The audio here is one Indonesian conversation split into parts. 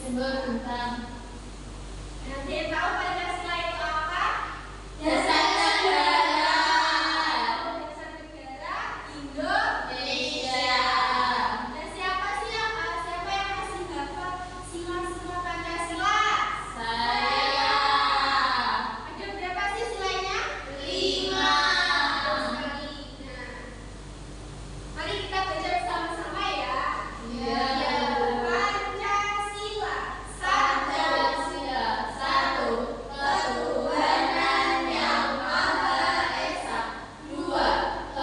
simbol tentang. Nanti tahu Pancasila itu apa? Dasar negara. Dasar negara Indonesia. Dan siapa yang masih hafal sila-sila Pancasila? Saya. Ada berapa sih silanya? 5. Nah, mari kita baca bersama-sama ya. Iya. Pancasila. Pancasila. 1. Ketuhanan yang Maha Esa. 2.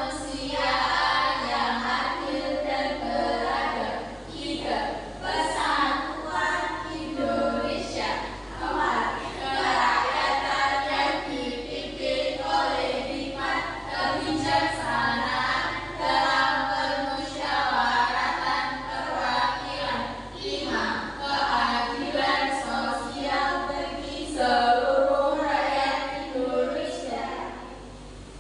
Kemanusiaan yang adil dan beradab. 3. Persatuan Indonesia. 4. Kerakyatan yang dipimpin oleh hikmat kebijaksanaan dalam permusyawaratan perwakilan. 5. Keadilan sosial bagi seluruh rakyat Indonesia.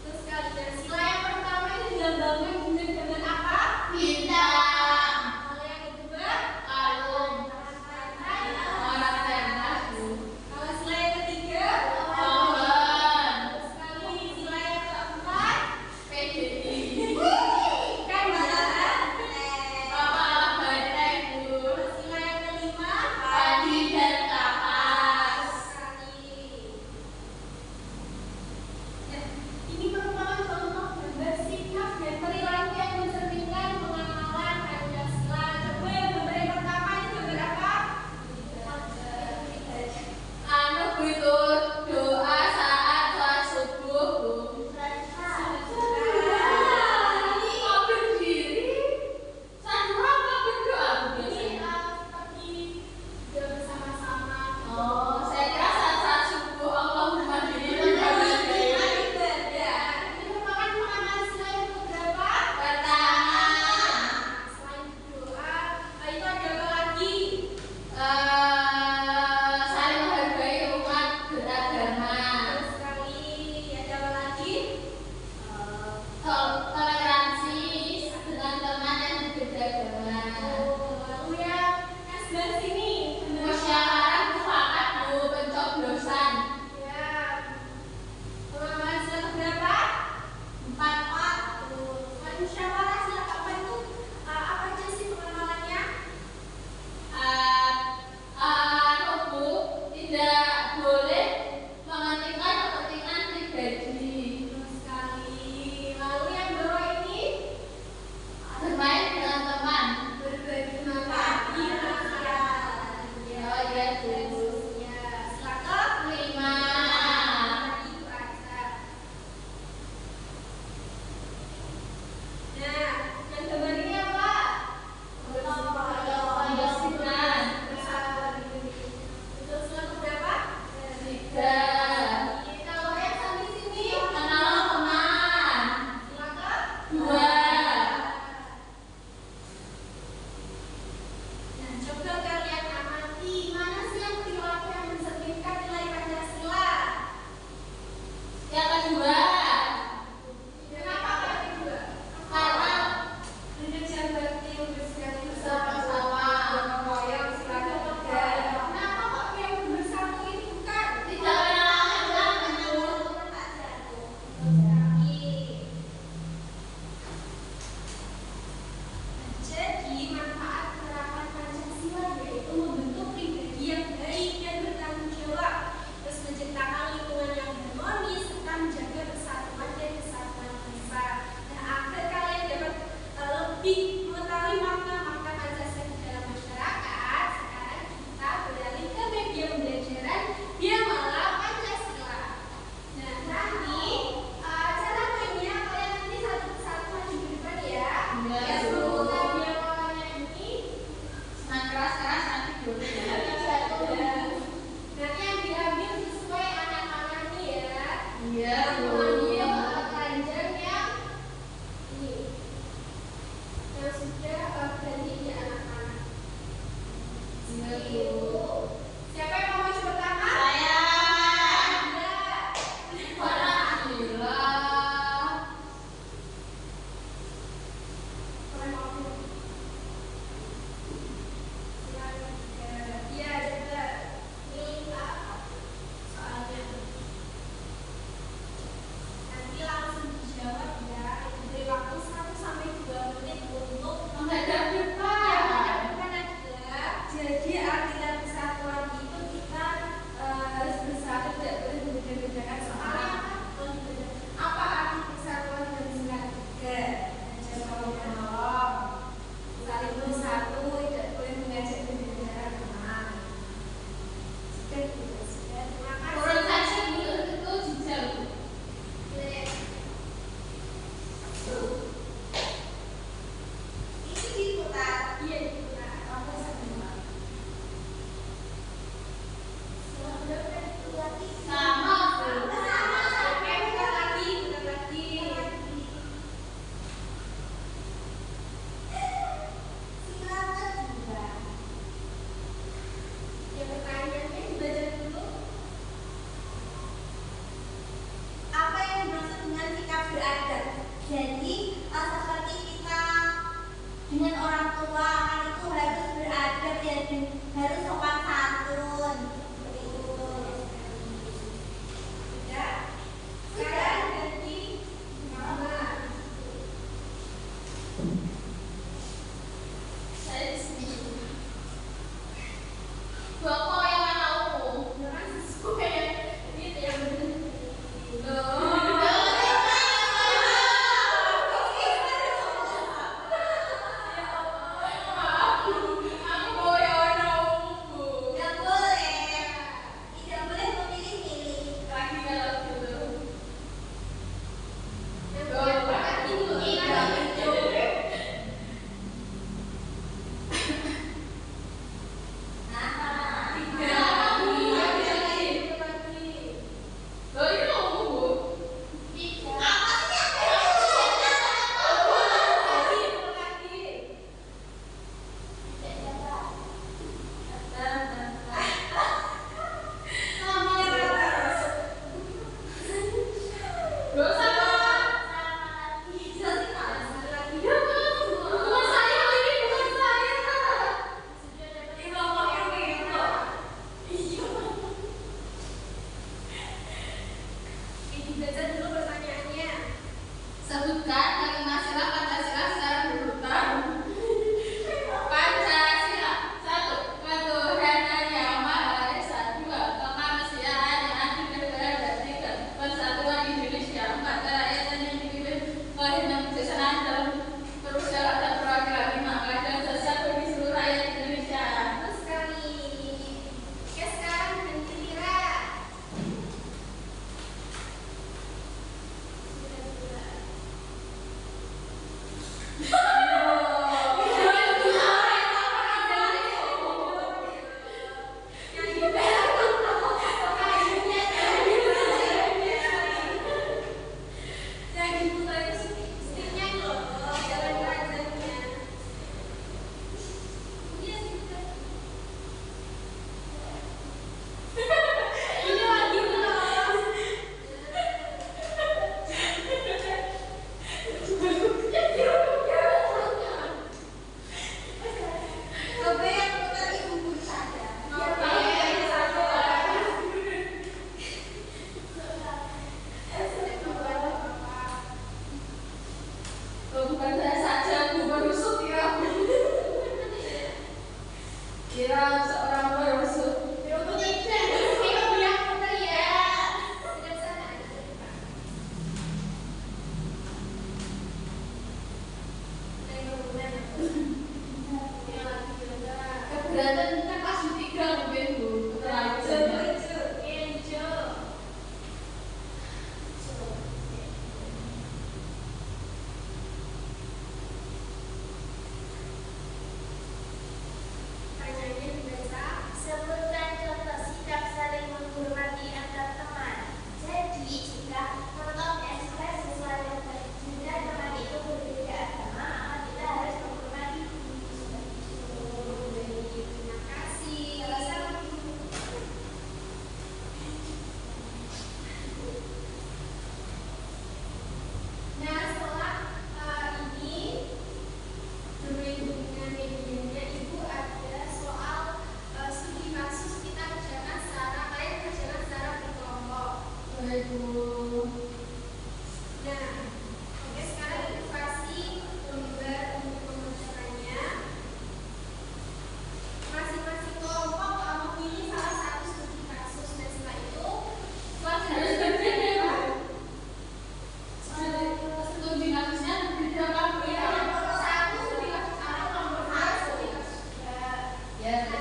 Terus sekali, dan sila yang pertama itu dilambangkan dengan apa? Bintang. Kalau yang kedua, Kalung. Orang dan aku. kalau sila yang ketiga, Pohon. terus sekali sila yang keempat, PDI. kan malahan. Kepala banteng, Bu. Sila yang kelima, Padi dan kapas. sekali. Nah, ini merupakan contoh gambar sikap dan perilaku yang mencerminkan pengamalan Pancasila. Coba yang gambar yang pertama itu gambar apa? Anu itu doa saat sholat subuh, Bu. Kok berdiri? Sandra apa berdoa, Bu, biasanya? Oh, saya kira saat subuh Allahumma diri pertama. Saling menghargai umat beragama. Toleransi dengan teman yang berbeda agama. Musyawarah mufakat, Bu, pencoblosan. 4. Musyawarah sila apa itu? Apa aja sih pengamalannya? Bu, tidak boleh mengetikkan kepentingan pribadi. Sekali. Lalu yang bawah ini Bermain dengan teman. berbagi manfaat. Oh iya, Bu. Silakan. 5. Itu aja. Nah, yang gambar ini apa? Kebiasaan. Untuk sila berapa? 3. Kalau yang sampai sini, Kenal teman. silakan. 2. Nah, coba kalian amati mana sih yang perilaku yang mencerminkan nilai Pancasila? Yang kedua, Kenapa yang kedua? karena Indonesia bakti membersihkan bersama-sama. Kenapa kok yang bersatu ini bukan? Tidak mengalahkan, Bu. Jadi manfaat penerapan Pancasila yaitu membentuk pribadi yang baik dan bertanggung jawab, terus menciptakan lingkungan yang harmonis serta menjaga persatuan dan kesatuan bangsa. Nah, agar kalian dapat lebih mengetahui makna-makna Pancasila di dalam masyarakat, sekarang kita beralih ke media pembelajaran Dia Malah Pancasila. Nah, nanti cara mainnya kalian nanti satu persatu maju ke depan ya. Iya, Ya, Bu. sebelumnya dia malahnya ini Senang keras-keras nanti dulu. nanti yang diambil sesuai anak-anaknya ya. Iya, Bu. Ambil keranjang yang ini yang sudah berani di anak-anak. Iya, Bu. Itu. Siapa yang mau maju pertama? Saya. Anda. Alhamdulillah. Kalian mau ambil? Silakan.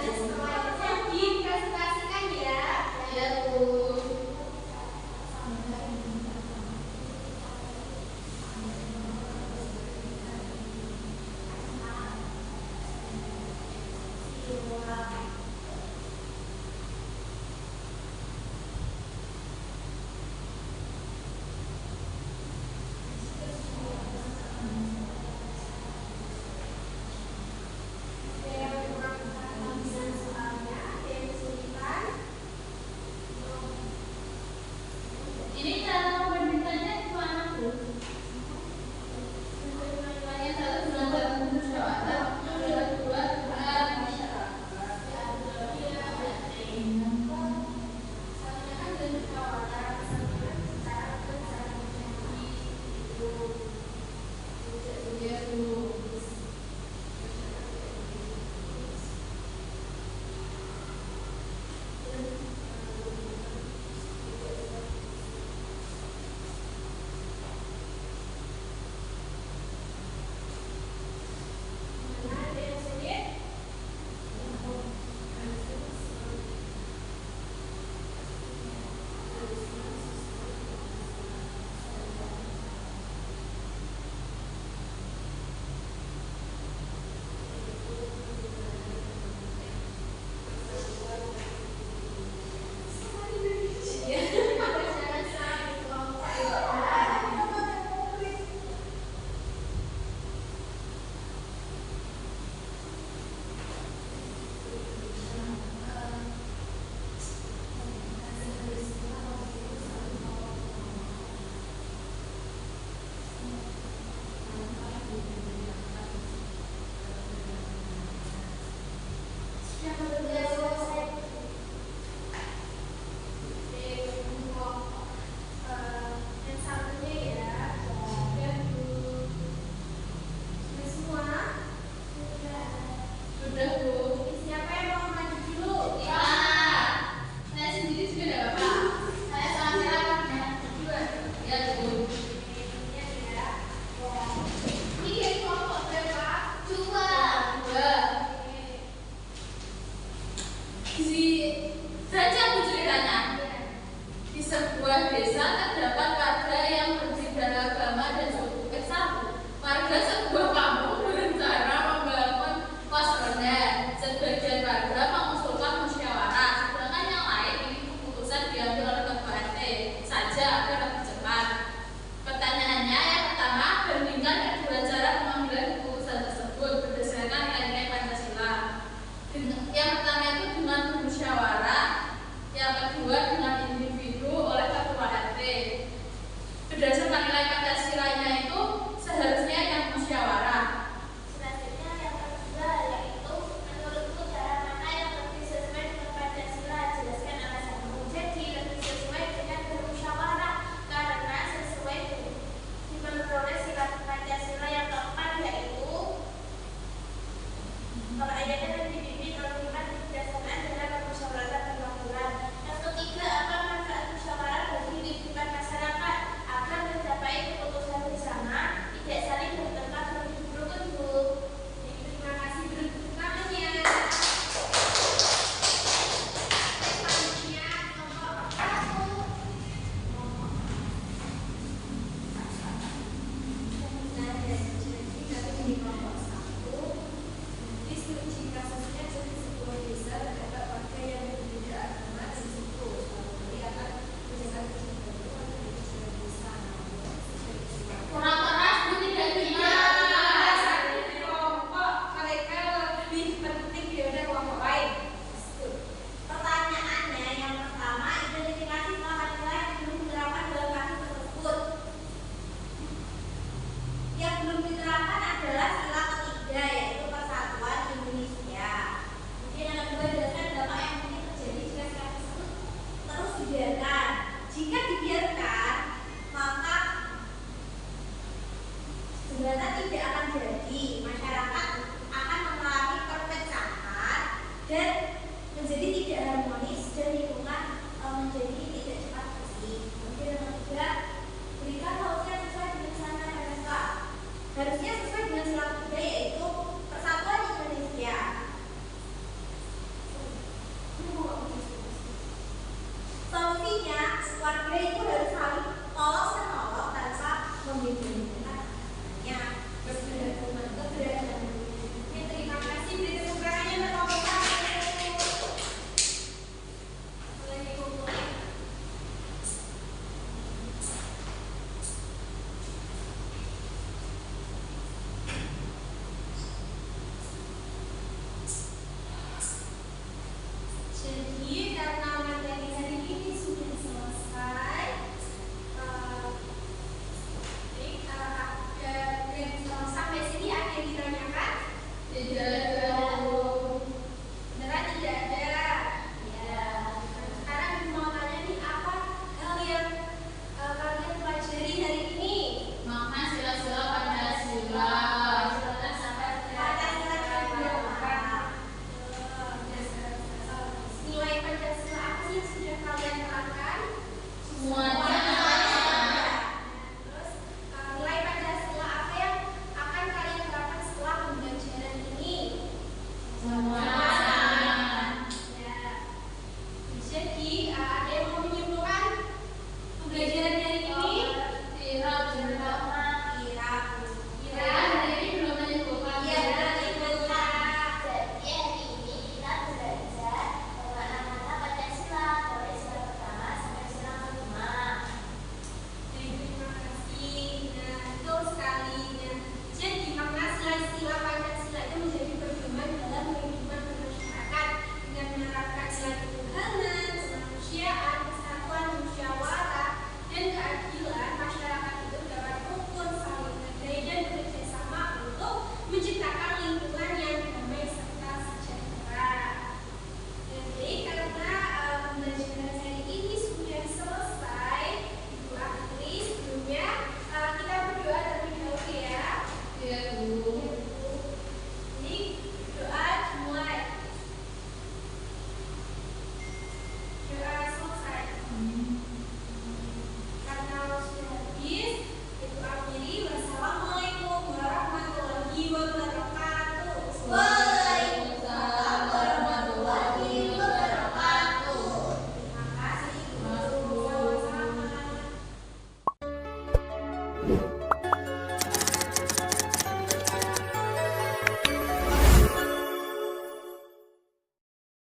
Nanti setelah itu dipresentasikan ya. Ya, Bu. Ini cara membandingkannya gimana, Bu? Yang satu dengan musyawarah, yang kedua dengan masyarakat. Iya, Bu. Ada yang sulit? Yang satunya ya, sudah Bu. Sudah semua? Sudah, Bu. Siapa yang mau maju dulu? Iya. Saya sendiri juga enggak apa-apa. Saya sama silakan berdua. Ya, Bu. Ini dari kelompok berapa? Dua. Baca, Bu, ceritanya. Di sebuah desa terdapat warga yang berbeda agama dan suku. Warga sebuah kampung berencana membangun pos ronda. Sebagian warga mengusulkan musyawarah, sedangkan yang lain ingin keputusan diambil oleh ketua RT saja agar lebih cepat. Pertanyaannya yang pertama, bandingkan kedua cara pengambilan keputusan tersebut berdasarkan nilai-nilai Pancasila. Yang pertama itu dengan bermusyawarah, yang kedua dengan individu oleh ketua RT. warga itu harus